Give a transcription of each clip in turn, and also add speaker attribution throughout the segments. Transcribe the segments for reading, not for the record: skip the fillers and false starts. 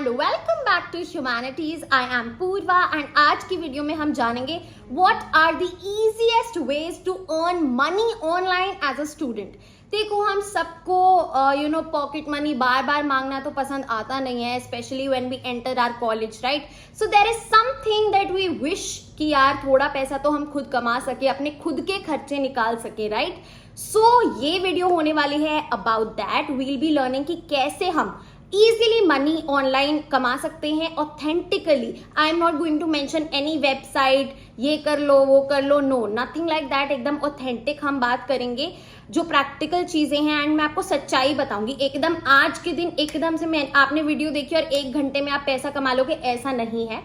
Speaker 1: And welcome back to humanities. I am Purva and आज की video में हम जानेंगे what are the easiest ways to earn money online as a student. देखो, हम सबको पॉकेट मनी बार बार मांगना तो पसंद आता नहीं है, specially when we enter our college, right. So there is something that we wish कि यार थोड़ा पैसा तो हम खुद कमा सके, अपने खुद के खर्चे निकाल सके, राइट। सो ये वीडियो होने वाली है about that. We will be learning कि कैसे हम easily मनी ऑनलाइन कमा सकते हैं authentically. I am not going to mention any website, ये कर लो वो कर लो, नो, नथिंग लाइक दैट। एकदम ऑथेंटिक हम बात करेंगे, जो प्रैक्टिकल चीजें हैं, एंड मैं आपको सच्चाई बताऊंगी। एकदम आज के दिन एकदम से मैं आपने वीडियो देखी और 1 घंटे में आप पैसा कमा लोगे, ऐसा नहीं है।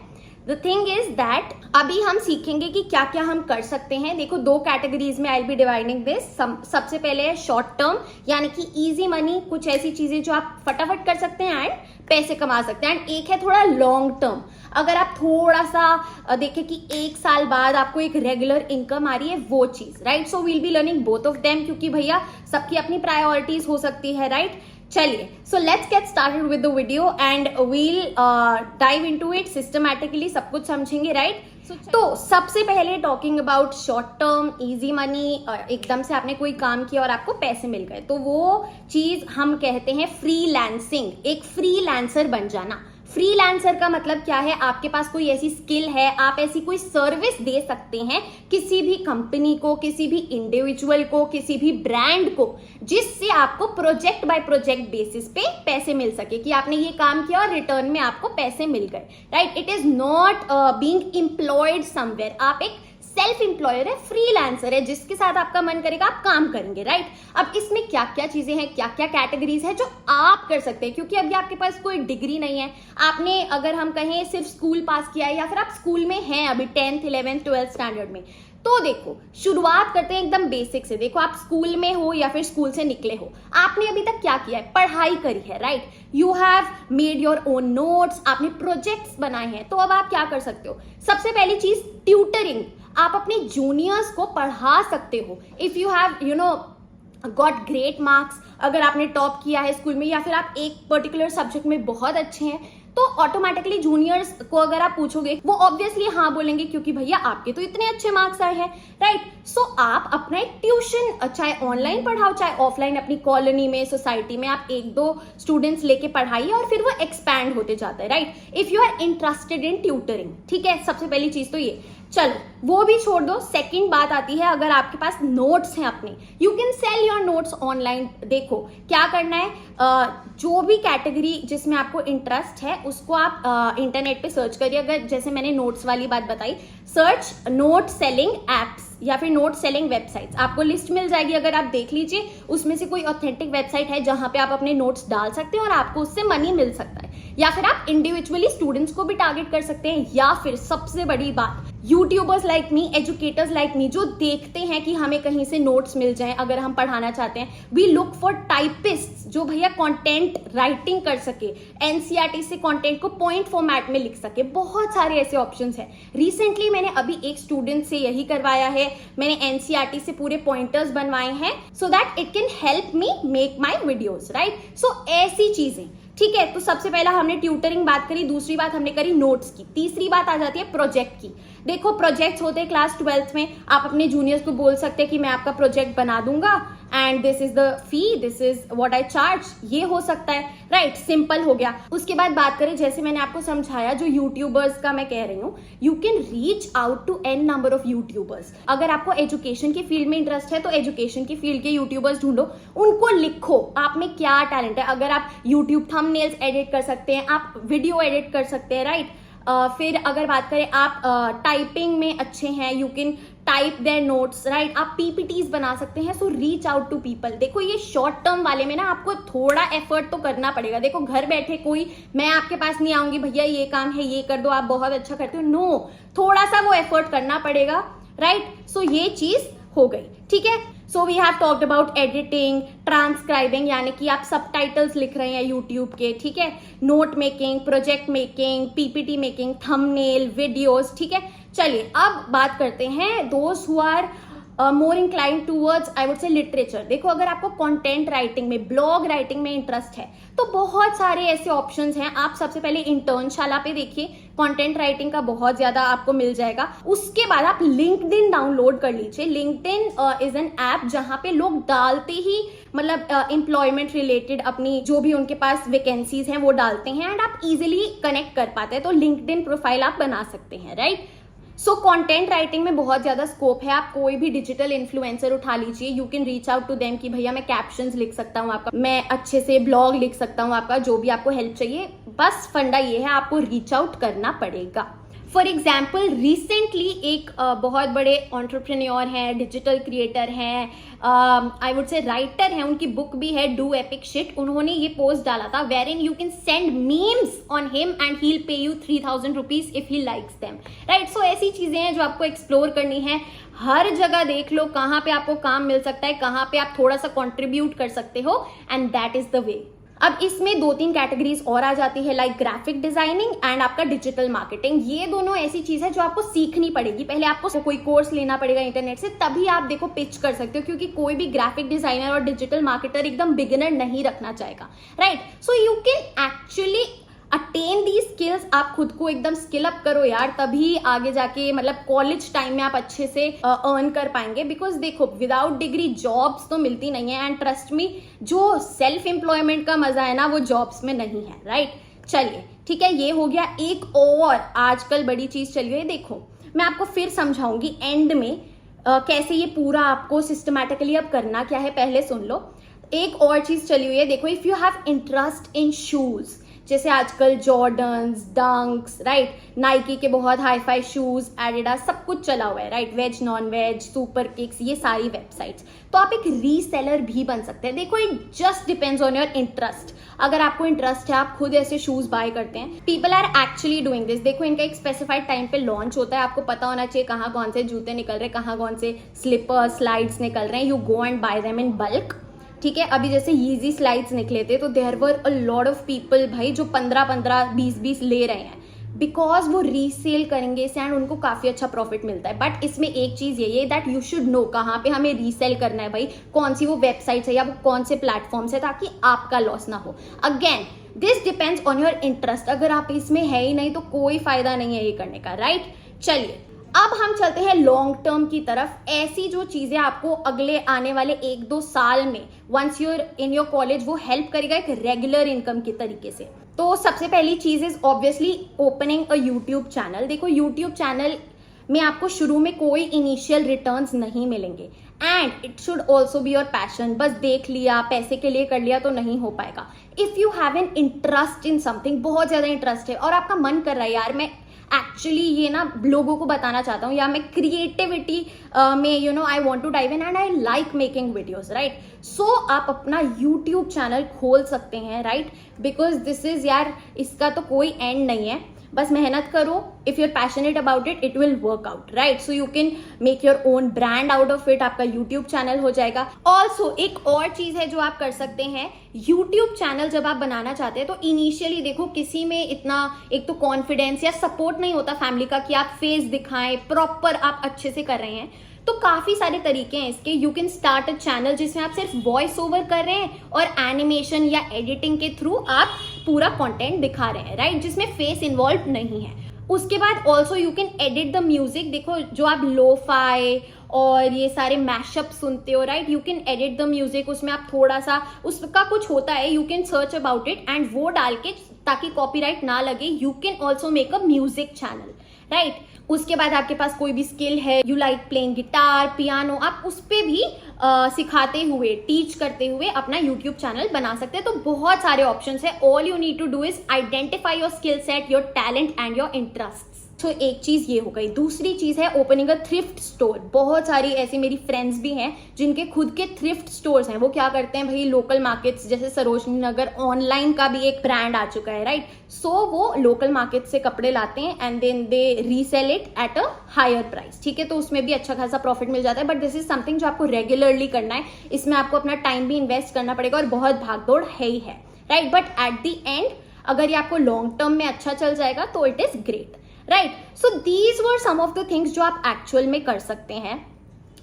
Speaker 1: The thing is that अभी हम सीखेंगे कि क्या क्या हम कर सकते हैं। देखो, 2 कैटेगरीज में I will be dividing this. सबसे पहले है शॉर्ट टर्म, यानी कि इजी मनी, कुछ ऐसी चीजें जो आप फटाफट कर सकते हैं एंड पैसे कमा सकते हैं। एंड एक है थोड़ा लॉन्ग टर्म, अगर आप थोड़ा सा देखें कि 1 साल बाद आपको एक रेगुलर इनकम आ रही है, वो चीज, right. So we'll be learning both of them, क्योंकि भैया सबकी अपनी प्रायोरिटीज हो सकती है, राइट। चलिए, so let's get started with the video and we'll dive into it systematically, सब कुछ समझेंगे, राइट। तो सबसे पहले talking about short term easy money, एकदम से आपने कोई काम किया और आपको पैसे मिल गए, तो वो चीज हम कहते हैं फ्रीलांसिंग, एक फ्रीलांसर बन जाना। फ्रीलांसर का मतलब क्या है? आपके पास कोई ऐसी स्किल है, आप ऐसी कोई सर्विस दे सकते हैं किसी भी कंपनी को, किसी भी इंडिविजुअल को, किसी भी ब्रांड को, जिससे आपको प्रोजेक्ट बाय प्रोजेक्ट बेसिस पे पैसे मिल सके, कि आपने ये काम किया और रिटर्न में आपको पैसे मिल गए, right. It is not being employed somewhere. आप एक सेल्फ एम्प्लॉयर है, फ्रीलांसर है, जिसके साथ आपका मन करेगा आप काम करेंगे, राइट। अब इसमें क्या क्या चीजें हैं, क्या क्या कैटेगरीज है जो आप कर सकते हैं, क्योंकि अभी आपके पास कोई डिग्री नहीं है, आपने अगर हम कहें सिर्फ स्कूल पास किया है, या फिर आप स्कूल में हैं अभी 10th 11th 12th स्टैंडर्ड में, तो देखो शुरुआत करते हैं एकदम बेसिक से। देखो, आप स्कूल में हो या फिर स्कूल से निकले हो, आपने अभी तक क्या किया है? पढ़ाई करी है, right. You have made your own notes, आपने प्रोजेक्ट्स बनाए हैं। तो अब आप क्या कर सकते हो? सबसे पहली चीज ट्यूटरिंग, आप अपने जूनियर्स को पढ़ा सकते हो। If you have got great marks, अगर आपने टॉप किया है स्कूल में, या फिर आप एक पर्टिकुलर सब्जेक्ट में बहुत अच्छे हैं, तो ऑटोमेटिकली जूनियर्स को अगर आप पूछोगे, वो ऑब्वियसली हाँ बोलेंगे, क्योंकि भैया आपके तो इतने अच्छे मार्क्स आए हैं, राइट। सो आप अपना एक ट्यूशन, चाहे ऑनलाइन पढ़ाओ चाहे ऑफलाइन, अपनी कॉलोनी में, सोसाइटी में आप 1-2 स्टूडेंट्स लेके पढ़ाइए और फिर वो एक्सपैंड होते जाता है, right. If you are interested in tutoring, ठीक है, सबसे पहली चीज तो ये। चलो, वो भी छोड़ दो। सेकंड बात आती है, अगर आपके पास नोट्स हैं अपने, you can sell your notes online. देखो क्या करना है, जो भी कैटेगरी जिसमें आपको इंटरेस्ट है उसको आप इंटरनेट पे सर्च करिए। अगर जैसे मैंने नोट्स वाली बात बताई, सर्च नोट सेलिंग एप्स या फिर नोट सेलिंग वेबसाइट्स, आपको लिस्ट मिल जाएगी। अगर आप देख लीजिए, उसमें से कोई ऑथेंटिक वेबसाइट है जहां पे आप अपने नोट्स डाल सकते हैं और आपको उससे मनी मिल सकता है। या फिर आप इंडिविजुअली स्टूडेंट्स को भी टारगेट कर सकते हैं, या फिर सबसे बड़ी बात, YouTubers like me, educators like me, जो देखते हैं कि हमें कहीं से नोट्स मिल जाएं अगर हम पढ़ाना चाहते हैं। वी लुक फॉर टाइपिस्ट, जो भैया कंटेंट राइटिंग कर सके, एनसीईआरटी से कंटेंट को पॉइंट फॉर्मेट में लिख सके। बहुत सारे ऐसे ऑप्शंस हैं। रिसेंटली मैंने अभी एक स्टूडेंट से यही करवाया है, मैंने एनसीईआरटी से पूरे पॉइंटर्स बनवाए हैं, so that it can help me make my videos, right. So ऐसी चीजें, ठीक है। तो सबसे पहला हमने ट्यूटरिंग बात करी, दूसरी बात हमने करी नोट्स की, तीसरी बात आ जाती है प्रोजेक्ट की। देखो, प्रोजेक्ट्स होते हैं क्लास 12th में, आप अपने जूनियर्स को बोल सकते हैं कि मैं आपका प्रोजेक्ट बना दूंगा and this is the fee, this is what I charge, ये हो सकता है, राइट। सिंपल हो गया। उसके बाद बात करें, जैसे मैंने आपको समझाया, जो यूट्यूबर्स का मैं कह रही हूँ, you can reach out to n number of YouTubers. अगर आपको एजुकेशन की फील्ड में इंटरेस्ट है तो एजुकेशन की फील्ड के यूट्यूबर्स ढूंढो, उनको लिखो आप में क्या टैलेंट है। अगर आप यूट्यूब थंबनेल्स एडिट कर सकते हैं, आप वीडियो एडिट कर सकते हैं, राइट। फिर अगर बात करें, आप टाइपिंग में अच्छे हैं, you can type their notes, right. आप पीपीटीज बना सकते हैं। So reach out to people. देखो, ये शॉर्ट टर्म वाले में ना आपको थोड़ा एफर्ट तो करना पड़ेगा। देखो, घर बैठे कोई, मैं आपके पास नहीं आऊंगी, भैया ये काम है ये कर दो, आप बहुत अच्छा करते हो, नो, थोड़ा सा वो एफर्ट करना पड़ेगा, राइट। सो ये चीज हो गई, ठीक है। So we have talked about editing, transcribing, यानी कि आप सबटाइटल्स लिख रहे हैं यूट्यूब के, ठीक है, note making, project making, PPT making, thumbnail, videos, ठीक है। चलिए, अब बात करते हैं those who are more inclined towards I would say literature. देखो अगर आपको कंटेंट राइटिंग में, ब्लॉग राइटिंग में इंटरेस्ट है तो बहुत सारे ऐसे ऑप्शंस हैं। आप सबसे पहले इंटर्नशाला पे देखिए, कंटेंट राइटिंग का बहुत ज्यादा आपको मिल जाएगा। उसके बाद आप लिंक्डइन डाउनलोड कर लीजिए। लिंक्डइन इज एन ऐप जहां पे लोग डालते ही मतलब एम्प्लॉयमेंट रिलेटेड अपनी जो भी उनके पास वैकेंसीज हैं वो डालते हैं एंड आप इजिली कनेक्ट कर पाते हैं। तो लिंक्डइन प्रोफाइल आप बना सकते हैं, राइट। सो कंटेंट राइटिंग में बहुत ज्यादा स्कोप है। आप कोई भी डिजिटल इन्फ्लुएंसर उठा लीजिए, you can reach out to them कि भैया मैं कैप्शंस लिख सकता हूँ आपका, मैं अच्छे से ब्लॉग लिख सकता हूँ आपका, जो भी आपको हेल्प चाहिए। बस फंडा ये है, आपको रीच आउट करना पड़ेगा। फॉर एग्जाम्पल रिसेंटली एक बहुत बड़े एंटरप्रेन्योर हैं, डिजिटल क्रिएटर हैं, आई वुड से राइटर हैं, उनकी बुक भी है डू एपिक शिट। उन्होंने ये पोस्ट डाला था where in you can send memes on him and he will pay you 3000 rupees if he likes them, right. So ऐसी चीजें हैं जो आपको एक्सप्लोर करनी है। हर जगह देख लो कहाँ पे आपको काम मिल सकता है, कहाँ पे आप थोड़ा सा कॉन्ट्रीब्यूट कर सकते हो, and that is the way. अब इसमें 2-3 कैटेगरीज और आ जाती है, लाइक ग्राफिक डिजाइनिंग एंड आपका डिजिटल मार्केटिंग। ये दोनों ऐसी चीज है जो आपको सीखनी पड़ेगी। पहले आपको कोई कोर्स लेना पड़ेगा इंटरनेट से, तभी आप देखो पिच कर सकते हो, क्योंकि कोई भी ग्राफिक डिजाइनर और डिजिटल मार्केटर एकदम बिगिनर नहीं रखना चाहेगा, right. So you can actually attain the skills. आप खुद को एकदम स्किल अप करो यार, तभी आगे जाके मतलब कॉलेज टाइम में आप अच्छे से अर्न कर पाएंगे। बिकॉज देखो विदाउट डिग्री जॉब्स तो मिलती नहीं है, एंड ट्रस्ट मी जो सेल्फ एम्प्लॉयमेंट का मजा है ना वो जॉब्स में नहीं है, राइट। चलिए ठीक है, ये हो गया। एक और आजकल बड़ी चीज चली हुई है, देखो मैं आपको फिर समझाऊंगी एंड में कैसे ये पूरा आपको सिस्टमैटिकली अब करना क्या है, पहले सुन लो। एक और चीज चली हुई है, देखो if you have interest in shoes, जैसे आजकल जॉर्डन्स, डंक्स, राइट, नाइकी के बहुत हाई फाई शूज, एडिडास, सब कुछ चला हुआ है, right. Veg, non veg, Superkicks, ये सारी वेबसाइट्स। तो आप एक रीसेलर भी बन सकते हैं। देखो it just depends on your interest. अगर आपको इंटरेस्ट है, आप खुद ऐसे शूज बाय करते हैं, people are actually doing this. देखो इनका एक स्पेसिफाइड टाइम पे लॉन्च होता है, आपको पता होना चाहिए कहाँ कौन से जूते निकल रहे हैं, कहाँ कौन से स्लीपर स्लाइड्स निकल रहे हैं। You go and buy them in bulk, ठीक है। अभी जैसे यीजी स्लाइड्स निकले थे तो there were a lot of people भाई जो 15-15, 20-20 ले रहे हैं, बिकॉज वो रीसेल करेंगे इसे एंड उनको काफी अच्छा प्रॉफिट मिलता है। बट इसमें एक चीज ये दैट यू शुड नो कहाँ पे हमें रीसेल करना है, भाई कौन सी वो वेबसाइट है या वो कौन से प्लेटफॉर्म्स है, ताकि आपका लॉस ना हो। Again this depends on your interest. अगर आप इसमें है ही नहीं तो कोई फायदा नहीं है ये करने का, राइट। चलिए अब हम चलते हैं लॉन्ग टर्म की तरफ। ऐसी जो चीजें आपको अगले आने वाले 1-2 साल में once you're in your college वो हेल्प करेगा एक रेगुलर इनकम के तरीके से। तो सबसे पहली चीज is obviously opening a YouTube channel. देखो यूट्यूब चैनल में आपको शुरू में कोई इनिशियल रिटर्न्स नहीं मिलेंगे and it should also be your passion. बस देख लिया, पैसे के लिए कर लिया तो नहीं हो पाएगा। If you have an interest in something, बहुत ज्यादा इंटरेस्ट है और आपका मन कर रहा है यार मैं एक्चुअली ये ना लोगों को बताना चाहता हूँ, या मैं क्रिएटिविटी में I want to dive in and I like making videos, right. So आप अपना यूट्यूब चैनल खोल सकते हैं, राइट, बिकॉज दिस इज यार इसका तो कोई एंड नहीं है। बस मेहनत करो, if you're passionate about it, it will work out, right. So you can make your own brand out of it. आपका यूट्यूब चैनल हो जाएगा। ऑल्सो एक और चीज है जो आप कर सकते हैं, यूट्यूब चैनल जब आप बनाना चाहते हैं तो इनिशियली देखो किसी में इतना एक तो कॉन्फिडेंस या सपोर्ट नहीं होता फैमिली का कि आप फेस दिखाएं, प्रॉपर आप अच्छे से कर रहे हैं। तो काफी सारे तरीके हैं इसके। You can start a channel जिसमें आप सिर्फ वॉइस ओवर कर रहे हैं और एनिमेशन या एडिटिंग के थ्रू आप पूरा कंटेंट दिखा रहे हैं, राइट, जिसमें फेस इन्वॉल्व नहीं है। उसके बाद also you can edit the music. देखो जो आप लो-फाई और ये सारे मैशअप सुनते हो, right, you can edit the music. उसमें आप थोड़ा सा उसका कुछ होता है, you can search about it and वो डाल के ताकि कॉपीराइट ना लगे, you can also make a music channel, right. उसके बाद आपके पास कोई भी स्किल है, you like playing guitar, piano, आप उस पे भी सिखाते हुए, टीच करते हुए अपना यूट्यूब चैनल बना सकते हैं। तो बहुत सारे ऑप्शंस है। All you need to do is identify your skill set, your talent and your interest. तो एक चीज ये हो गई। दूसरी चीज है ओपनिंग अ थ्रिफ्ट स्टोर। बहुत सारी ऐसी मेरी फ्रेंड्स भी हैं जिनके खुद के थ्रिफ्ट स्टोर्स हैं। वो क्या करते हैं भाई, लोकल मार्केट्स जैसे सरोजनी नगर, ऑनलाइन का भी एक ब्रांड आ चुका है, राइट। सो वो लोकल मार्केट से कपड़े लाते हैं and then they resell it at a higher price, ठीक है। तो उसमें भी अच्छा खासा प्रॉफिट मिल जाता है। बट दिस इज समथिंग जो आपको रेगुलरली करना है। इसमें आपको अपना टाइम भी इन्वेस्ट करना पड़ेगा और बहुत भागदौड़ है ही है, right. But at the end अगर ये आपको लॉन्ग टर्म में अच्छा चल जाएगा तो it is great, right. So these were some of the things जो आप एक्चुअल में कर सकते हैं।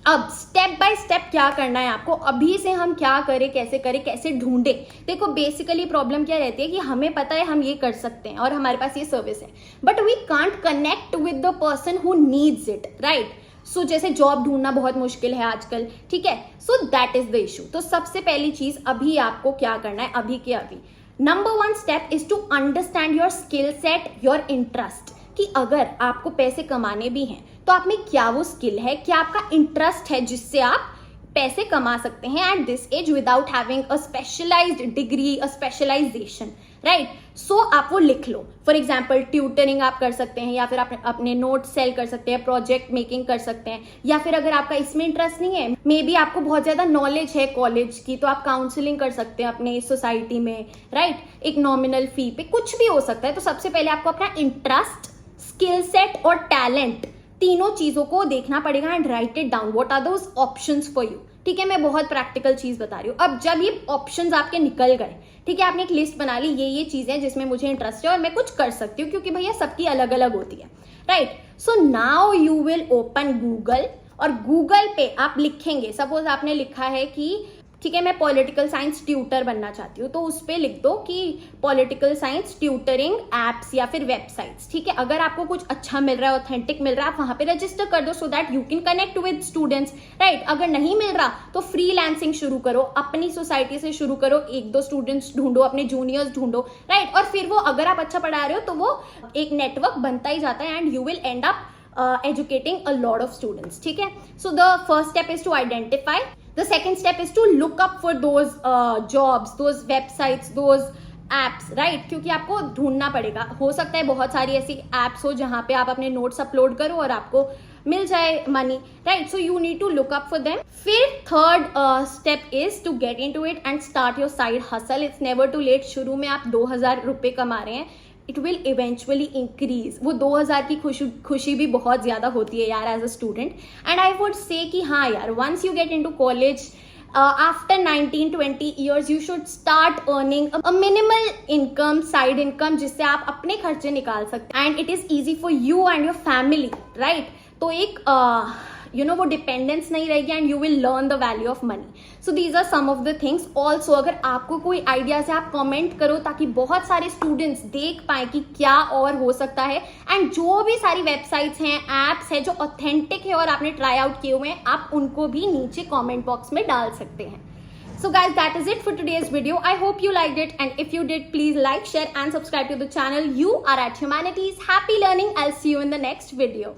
Speaker 1: अब स्टेप बाय स्टेप क्या करना है आपको, अभी से हम क्या करें, कैसे ढूंढे। देखो बेसिकली प्रॉब्लम क्या रहती है कि हमें पता है हम ये कर सकते हैं और हमारे पास ये सर्विस है, but we can't connect with the person who needs it, right. So जैसे जॉब ढूंढना बहुत मुश्किल है आजकल, ठीक है। So that is the issue. तो सबसे पहली चीज अभी आपको क्या करना है, अभी के अभी number 1 step is to understand your skill set, your interest, कि अगर आपको पैसे कमाने भी हैं तो आप में क्या वो स्किल है, क्या आपका इंटरेस्ट है जिससे आप पैसे कमा सकते हैं at this age without having a specialised degree, a specialisation, right. So आप वो लिख लो। फॉर एग्जाम्पल ट्यूटरिंग आप कर सकते हैं, या फिर आप अपने नोट सेल कर सकते हैं, प्रोजेक्ट मेकिंग कर सकते हैं, या फिर अगर आपका इसमें इंटरेस्ट नहीं है, मे बी आपको बहुत ज्यादा नॉलेज है कॉलेज की, तो आप काउंसलिंग कर सकते हैं अपने सोसाइटी में, राइट, एक नॉमिनल फी पे, कुछ भी हो सकता है। तो सबसे पहले आपको अपना इंटरेस्ट, स्किल सेट और टैलेंट, तीनों चीजों को देखना पड़ेगा and write it down. What are those options for you, ठीक है। मैं बहुत प्रैक्टिकल चीज बता रही हूँ। अब जब ये ऑप्शंस आपके निकल गए, ठीक है, आपने एक लिस्ट बना ली, ये चीजें जिसमें मुझे इंटरेस्ट है और मैं कुछ कर सकती हूँ, क्योंकि भैया सबकी अलग अलग होती है, right. So now you will open Google, और गूगल पे आप लिखेंगे, सपोज आपने लिखा है कि ठीक है मैं पॉलिटिकल साइंस ट्यूटर बनना चाहती हूँ, तो उस पे लिख दो कि पॉलिटिकल साइंस ट्यूटरिंग एप्स या फिर वेबसाइट्स, ठीक है। अगर आपको कुछ अच्छा मिल रहा है, ऑथेंटिक मिल रहा है, आप वहां पे रजिस्टर कर दो so that you can connect with students, right. अगर नहीं मिल रहा तो फ्रीलांसिंग शुरू करो, अपनी सोसाइटी से शुरू करो, 1-2 स्टूडेंट्स ढूंढो, अपने जूनियर्स ढूंढो, राइट। और फिर वो अगर आप अच्छा पढ़ा रहे हो तो वो एक नेटवर्क बनता ही जाता है and you will and up educating a lot of students, ठीक है। So the first step is to identify. The second step is to look up for those jobs, those websites, those apps, right? क्योंकि आपको ढूंढना पड़ेगा। हो सकता है बहुत सारी ऐसी apps हो जहां पे आप अपने नोट्स अपलोड करो और आपको मिल जाए money, right. So you need to look up for them. फिर third step is to get into it and start your side hustle. It's never too late. शुरू में आप 2000 रुपए कमा रहे हैं, इट विल इवेंचुअली इंक्रीज। वो 2000 की खुशी भी बहुत ज्यादा होती है यार as a student. And I would say कि हाँ यार, once you get into college after 19-20 years you should start earning a minimal income, side income, जिससे आप अपने खर्चे निकाल सकते हैं and it is easy for you and your family, right. तो एक वो डिपेंडेंस नहीं रहेगी and you will learn the value of money. So these are some of the things. Also अगर आपको कोई आइडियाज है आप कमेंट करो, ताकि बहुत सारे स्टूडेंट्स देख पाए कि क्या और हो सकता है। एंड जो भी सारी वेबसाइट्स हैं, एप्स हैं जो ऑथेंटिक है और आपने ट्राई आउट किए हुए हैं, आप उनको भी नीचे कॉमेंट बॉक्स में डाल सकते हैं। So guys, that is it for today's video. I hope you liked it, and if you did, please like, share and subscribe to the channel. You are at Humanities. Happy learning. I'll see you in the next video.